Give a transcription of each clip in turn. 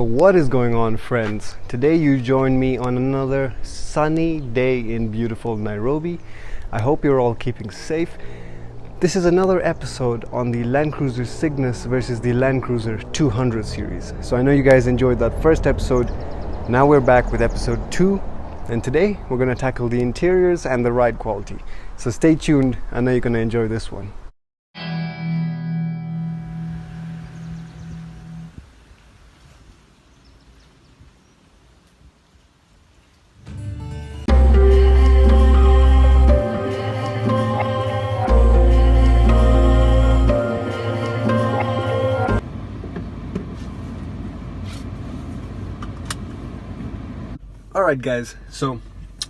What is going on, friends? Today you join me on another sunny day in beautiful Nairobi. I hope you're all keeping safe. This is another episode on the Land Cruiser Cygnus versus the Land Cruiser 200 series. So I know you guys enjoyed that first episode. Now we're back with episode 2, and today we're going to tackle the interiors and the ride quality. So stay tuned. I know you're going to enjoy this one. Alright guys, so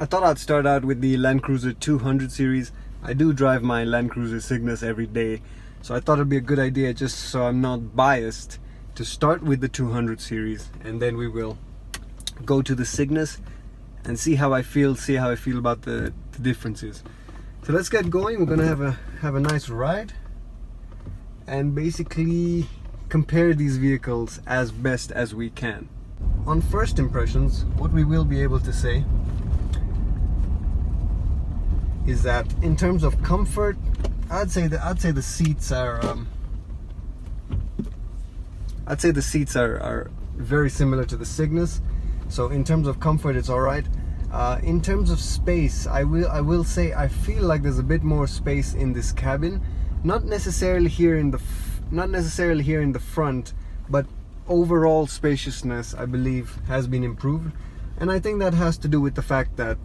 I thought I'd start out with the Land Cruiser 200 series. I do drive my Land Cruiser Cygnus every day, so I thought it'd be a good idea, just so I'm not biased, to start with the 200 series, and then we will go to the Cygnus and see how I feel about the differences. So let's get going. We're gonna have a nice ride and basically compare these vehicles as best as we can. On first impressions, what we will be able to say is that in terms of comfort, I'd say the seats are very similar to the Cygnus. So in terms of comfort, it's all right. In terms of space, I will say I feel like there's a bit more space in this cabin, not necessarily here in the front, but overall spaciousness, I believe, has been improved, and I think that has to do with the fact that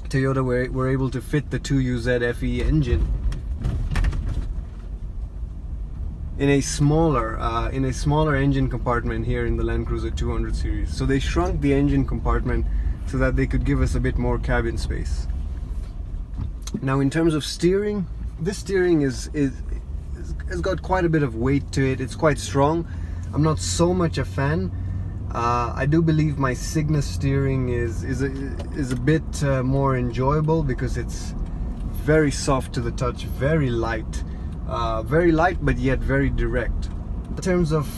Toyota were able to fit the 2UZ FE engine in a smaller engine compartment here in the Land Cruiser 200 series. So they shrunk the engine compartment so that they could give us a bit more cabin space. Now, in terms of steering, this steering has got quite a bit of weight to it. It's quite strong. I'm not so much a fan. I do believe my Cygnus steering is a bit more enjoyable because it's very soft to the touch, very light but yet very direct. In terms of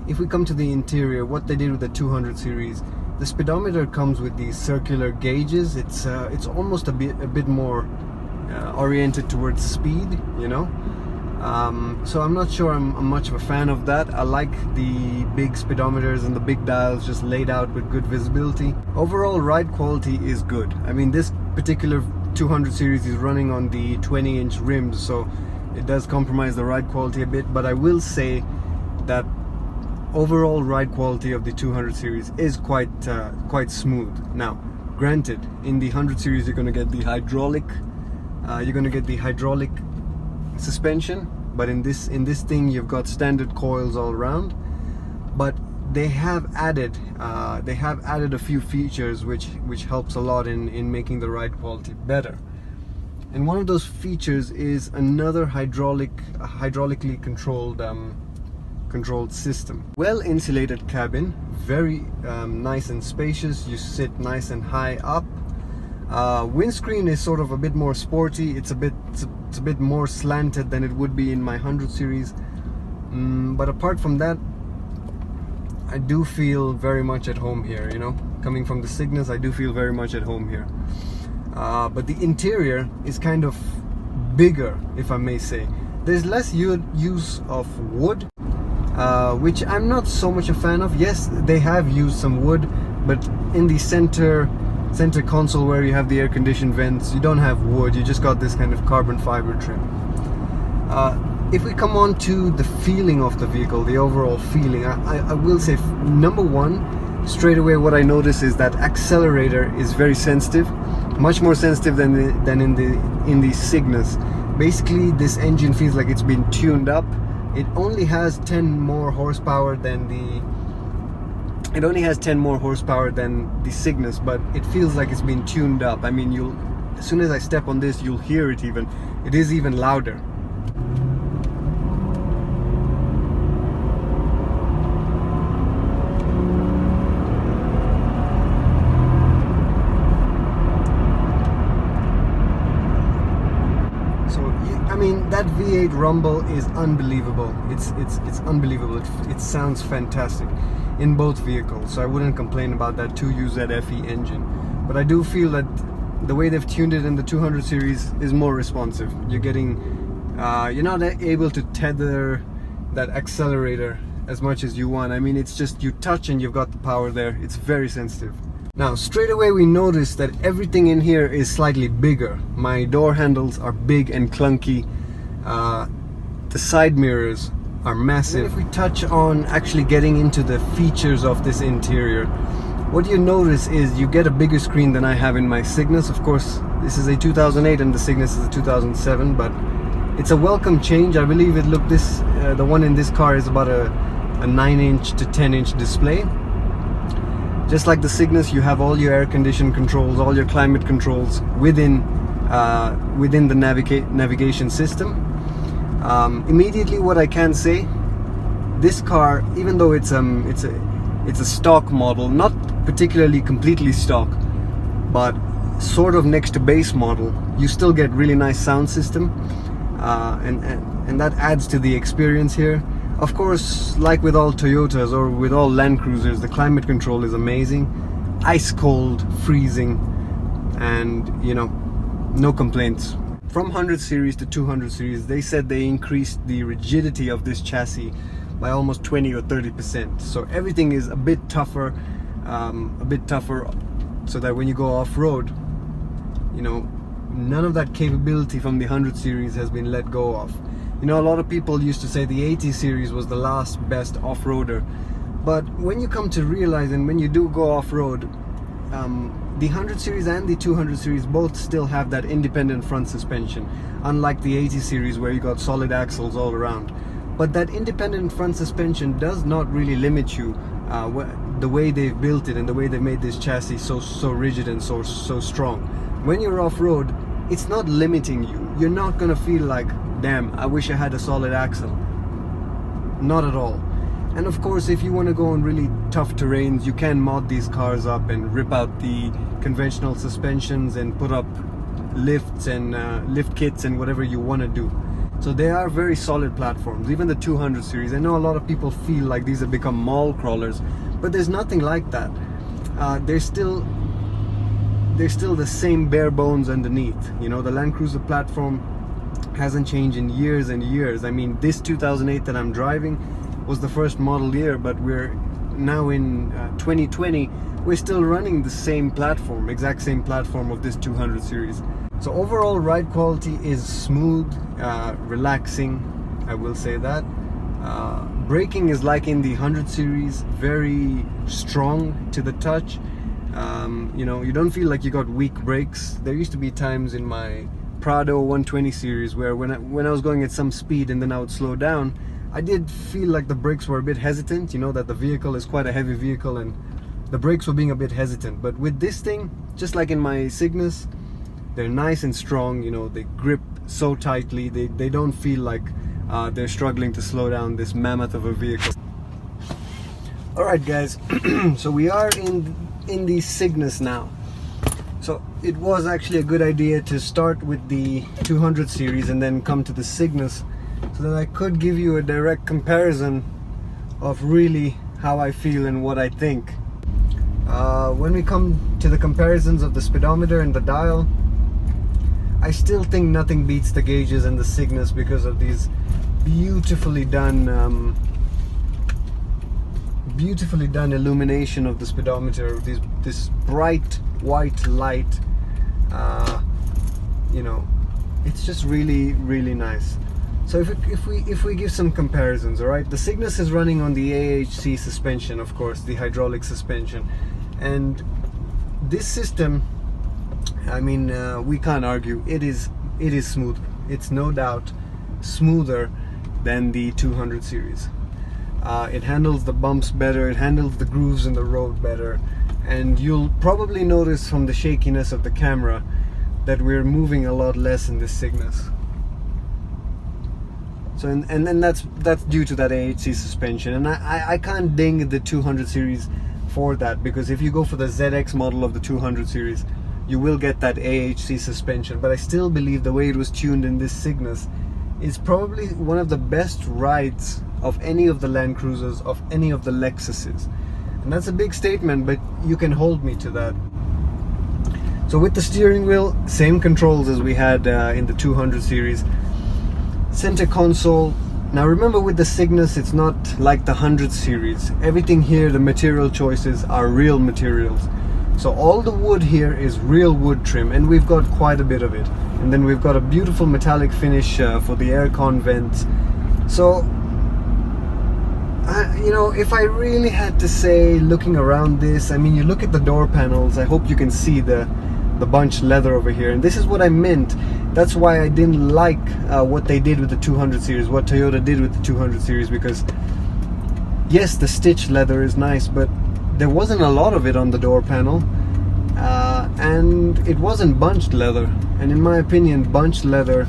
if we come to the interior, what they did with the 200 series, the speedometer comes with these circular gauges. It's almost a bit more oriented towards speed, you know. So I'm not sure I'm much of a fan of that. I like the big speedometers and the big dials just laid out with good visibility. Overall ride quality is good. I mean, this particular 200 series is running on the 20-inch rims, so it does compromise the ride quality a bit, but I will say that overall ride quality of the 200 series is quite smooth. Now, granted, in the 100 series you're going to get the hydraulic suspension, but in this thing you've got standard coils all around. But they have added a few features which helps a lot in making the ride quality better. And one of those features is another hydraulically controlled system. Well insulated cabin, very nice and spacious. You sit nice and high up. Windscreen is sort of a bit more sporty. It's a bit more slanted than it would be in my 100 series. But apart from that, I do feel very much at home here, you know. Coming from the Cygnus, I do feel very much at home here. But the interior is kind of bigger, if I may say. There's less use of wood, which I'm not so much a fan of. Yes, they have used some wood, but in the center console where you have the air-conditioned vents, you don't have wood. You just got this kind of carbon fiber trim. If we come on to the feeling of the vehicle, the overall feeling, I will say, number one, straight away what I notice is that accelerator is very sensitive, much more sensitive than in the Cygnus. Basically, this engine feels like it's been tuned up. It only has 10 more horsepower than the Cygnus, but it feels like it's been tuned up. I mean, as soon as I step on this, you'll hear it even. It is even louder. So I mean, that V8 rumble is unbelievable. It's unbelievable. It sounds fantastic in both vehicles, so I wouldn't complain about that 2UZ-FE engine. But I do feel that the way they've tuned it in the 200 series is more responsive. You're getting, you're not able to tether that accelerator as much as you want. I mean, it's just you touch and you've got the power there. It's very sensitive. Now, straight away we notice that everything in here is slightly bigger. My door handles are big and clunky. The side mirrors are massive. If we touch on actually getting into the features of this interior, what you notice is you get a bigger screen than I have in my Cygnus. Of course, this is a 2008 and the Cygnus is a 2007, but it's a welcome change. I believe it looked this, the one in this car is about a 9-inch to 10-inch display. Just like the Cygnus, you have all your air condition controls, all your climate controls within the navigation system. Immediately, what I can say, this car, even though it's a stock model, not particularly completely stock, but sort of next to base model, you still get really nice sound system, and that adds to the experience here. Of course, like with all Toyotas or with all Land Cruisers, the climate control is amazing, ice cold, freezing, and you know, no complaints. From 100 series to 200 series, they said they increased the rigidity of this chassis by almost 20 or 30%. So everything is a bit tougher, so that when you go off-road, you know, none of that capability from the 100 series has been let go of. You know, a lot of people used to say the 80 series was the last best off-roader, but when you come to realize, and when you do go off-road, the 100 series and the 200 series both still have that independent front suspension, unlike the 80 series where you got solid axles all around. But that independent front suspension does not really limit you, the way they've built it and the way they've made this chassis so rigid and so strong. When you're off-road, it's not limiting you. You're not gonna feel like, damn, I wish I had a solid axle. Not at all. And of course, if you want to go on really tough terrains, you can mod these cars up and rip out the conventional suspensions and put up lifts and lift kits and whatever you want to do. So they are very solid platforms. Even the 200 series, I know a lot of people feel like these have become mall crawlers, but there's nothing like that. They're still the same bare bones underneath. You know, the Land Cruiser platform hasn't changed in years and years. I mean, this 2008 that I'm driving was the first model year, but we're now in 2020. We're still running the same platform, exact same platform of this 200 series. So overall ride quality is smooth, relaxing, I will say that. Braking is like in the 100 series, very strong to the touch. You know, you don't feel like you got weak brakes. There used to be times in my Prado 120 series where when I was going at some speed and then I would slow down, I did feel like the brakes were a bit hesitant, you know, that the vehicle is quite a heavy vehicle and the brakes were being a bit hesitant. But with this thing, just like in my Cygnus, they're nice and strong, you know, they grip so tightly, they don't feel like they're struggling to slow down this mammoth of a vehicle. Alright guys, so we are in the Cygnus now. So it was actually a good idea to start with the 200 series and then come to the Cygnus, so that I could give you a direct comparison of really how I feel and what I think. When we come to the comparisons of the speedometer and the dial, I still think nothing beats the gauges and the Cygnus because of these beautifully done illumination of the speedometer, this bright white light. You know, it's just really nice. So if we give some comparisons, all right, the Cygnus is running on the AHC suspension, of course, the hydraulic suspension, and this system, I mean, we can't argue, it is smooth. It's no doubt smoother than the 200 series. It handles the bumps better, it handles the grooves in the road better, and you'll probably notice from the shakiness of the camera that we're moving a lot less in this Cygnus. So and then that's due to that AHC suspension, and I can't ding the 200 series for that, because if you go for the ZX model of the 200 series, you will get that AHC suspension. But I still believe the way it was tuned in this Cygnus is probably one of the best rides of any of the Land Cruisers, of any of the Lexuses. And that's a big statement, but you can hold me to that. So with the steering wheel, same controls as we had in the 200 series. Center console. Now remember, with the Cygnus, it's not like the 100 series. Everything here, the material choices are real materials. So all the wood here is real wood trim, and we've got quite a bit of it. And then we've got a beautiful metallic finish for the aircon vents. So, you know, if I really had to say, looking around this, I mean, you look at the door panels, I hope you can see the bunched leather over here, and this is what I meant. That's why I didn't like what they did with the 200 series, what Toyota did with the 200 series, because yes, the stitched leather is nice, but there wasn't a lot of it on the door panel, and it wasn't bunched leather. And in my opinion, bunched leather,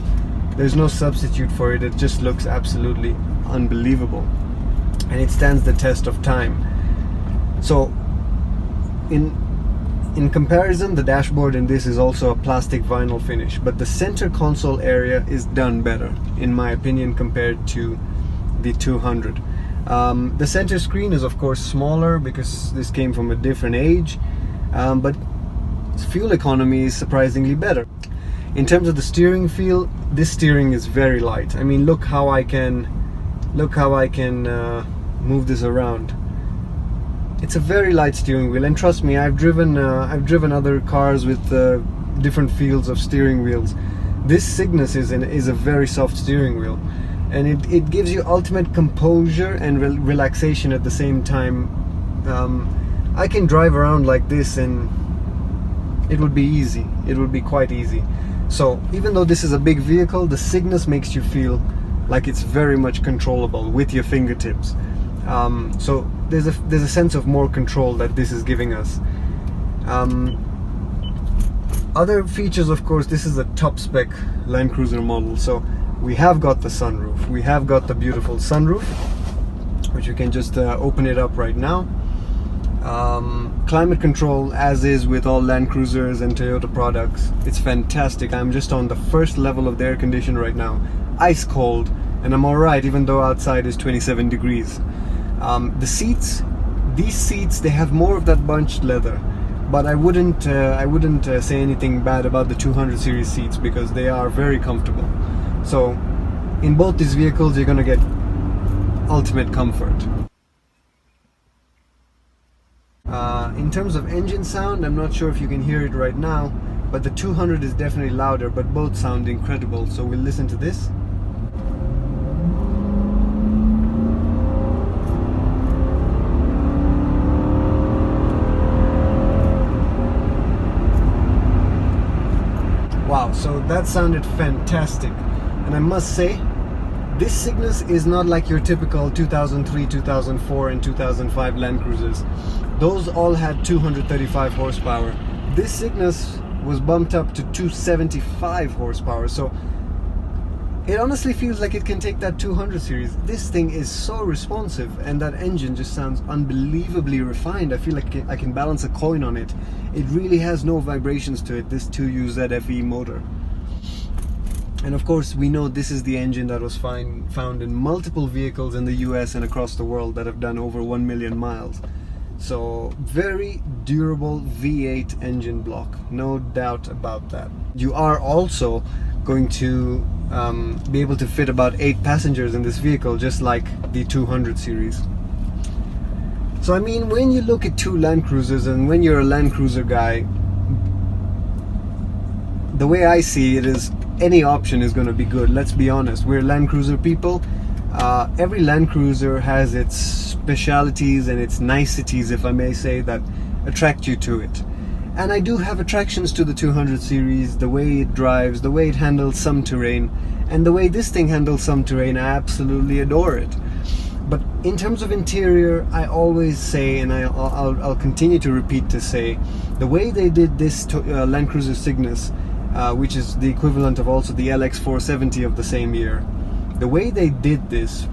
there's no substitute for it. It just looks absolutely unbelievable, and it stands the test of time. So in comparison, the dashboard in this is also a plastic vinyl finish, but the center console area is done better, in my opinion, compared to the 200. The center screen is of course smaller because this came from a different age, but fuel economy is surprisingly better. In terms of the steering feel, this steering is very light. I mean, look how I can move this around. It's a very light steering wheel, and trust me, I've driven other cars with different fields of steering wheels. This Cygnus is a very soft steering wheel, and it gives you ultimate composure and relaxation at the same time. I can drive around like this and it would be easy. It would be quite easy. So even though this is a big vehicle, the Cygnus makes you feel like it's very much controllable with your fingertips. So there's a sense of more control that this is giving us. Other features, of course, this is a top spec Land Cruiser model, so we have got the sunroof. We have got the beautiful sunroof, which you can just open it up right now. Climate control, as is with all Land Cruisers and Toyota products, it's fantastic. I'm just on the first level of the air conditioner right now, ice cold, and I'm alright even though outside is 27 degrees. The seats, these seats, they have more of that bunched leather, but I wouldn't say anything bad about the 200 series seats because they are very comfortable. So in both these vehicles you're gonna get ultimate comfort. In terms of engine sound, I'm not sure if you can hear it right now, but the 200 is definitely louder, but both sound incredible. So we'll listen to this. Wow, so that sounded fantastic. And I must say, this Cygnus is not like your typical 2003, 2004 and 2005 Land Cruisers. Those all had 235 horsepower. This Cygnus was bumped up to 275 horsepower, so it honestly feels like it can take that 200 series. This thing is so responsive, and that engine just sounds unbelievably refined. I feel like I can balance a coin on it. It really has no vibrations to it, this 2UZ-FE motor. And of course, we know this is the engine that was found in multiple vehicles in the US and across the world that have done over 1 million miles. So very durable V8 engine block, no doubt about that. You are also going to be able to fit about 8 passengers in this vehicle, just like the 200 series. So I mean, when you look at two Land Cruisers, and when you're a Land Cruiser guy, the way I see it is any option is going to be good. Let's be honest, we're Land Cruiser people. Every Land Cruiser has its specialities and its niceties, if I may say, that attract you to it. And I do have attractions to the 200 series, the way it drives, the way it handles some terrain, and the way this thing handles some terrain. I absolutely adore it. But in terms of interior, I always say, and I'll continue to repeat to say, the way they did this Land Cruiser Cygnus, which is the equivalent of also the LX470 of the same year, the way they did this,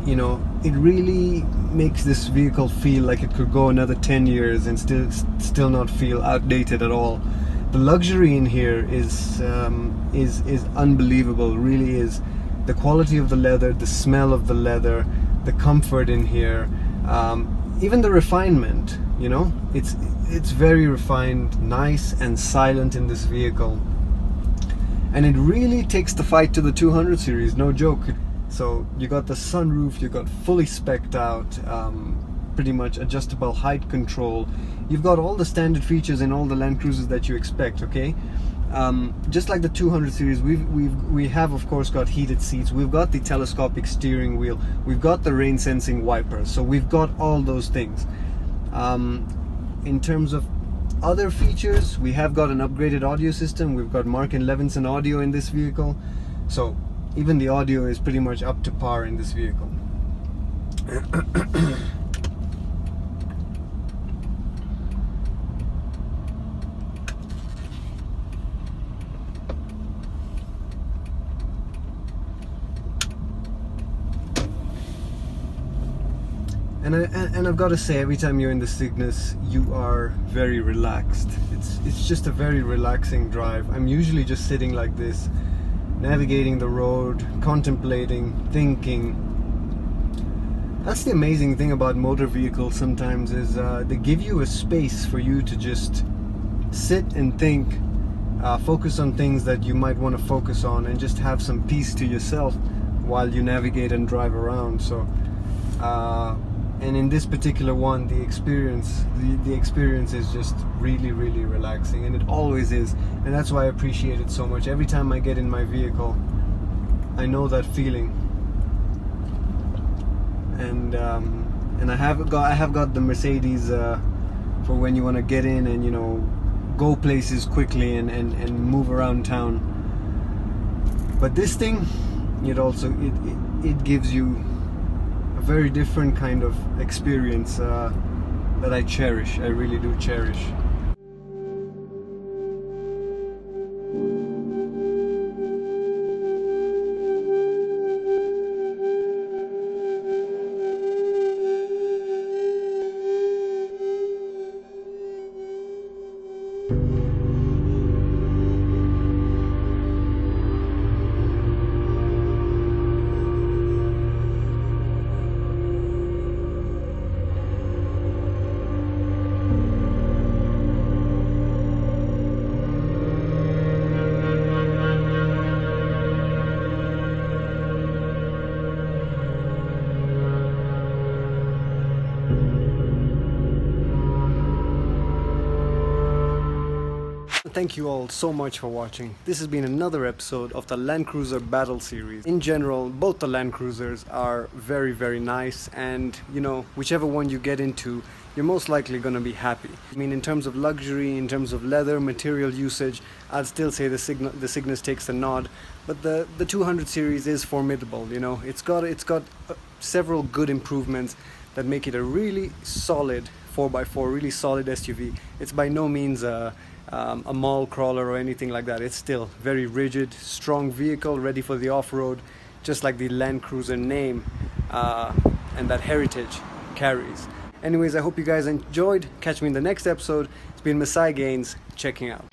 you know, it really makes this vehicle feel like it could go another 10 years and still not feel outdated at all. The luxury in here is unbelievable. Really is. The quality of the leather, the smell of the leather, the comfort in here, even the refinement. You know, it's very refined, nice and silent in this vehicle, and it really takes the fight to the 200 series. No joke. So you got the sunroof, you got fully specced out, pretty much adjustable height control. You've got all the standard features in all the Land Cruisers that you expect. Okay, just like the 200 series, we have of course got heated seats. We've got the telescopic steering wheel. We've got the rain sensing wipers. So we've got all those things. In terms of other features, we have got an upgraded audio system. We've got Mark and Levinson audio in this vehicle, so even the audio is pretty much up to par in this vehicle. And I've got to say, every time you're in the Cygnus, you are very relaxed. It's just a very relaxing drive. I'm usually just sitting like this, navigating the road, contemplating, thinking. That's the amazing thing about motor vehicles sometimes, is they give you a space for you to just sit and think, focus on things that you might want to focus on, and just have some peace to yourself while you navigate and drive around. So and in this particular one, the experience is just really relaxing, and it always is, and that's why I appreciate it so much. Every time I get in my vehicle, I know that feeling. And I have got the Mercedes for when you want to get in and, you know, go places quickly and move around town. But this thing, it gives you a very different kind of experience that I cherish. I really do cherish. Thank you all so much for watching. This has been another episode of the Land Cruiser Battle Series. In general, both the Land Cruisers are very nice, and whichever one you get into, you're most likely going to be happy. I mean, in terms of luxury, in terms of leather, material usage, I'd still say the Cygnus takes the nod, but the 200 series is formidable. It's got several good improvements that make it a really solid 4x4, really solid SUV. It's by no means a mall crawler or anything like that. It's still very rigid, strong vehicle, ready for the off-road, just like the Land Cruiser name and that heritage carries. Anyways, I hope you guys enjoyed. Catch me in the next episode. It's been Masai Gaines checking out.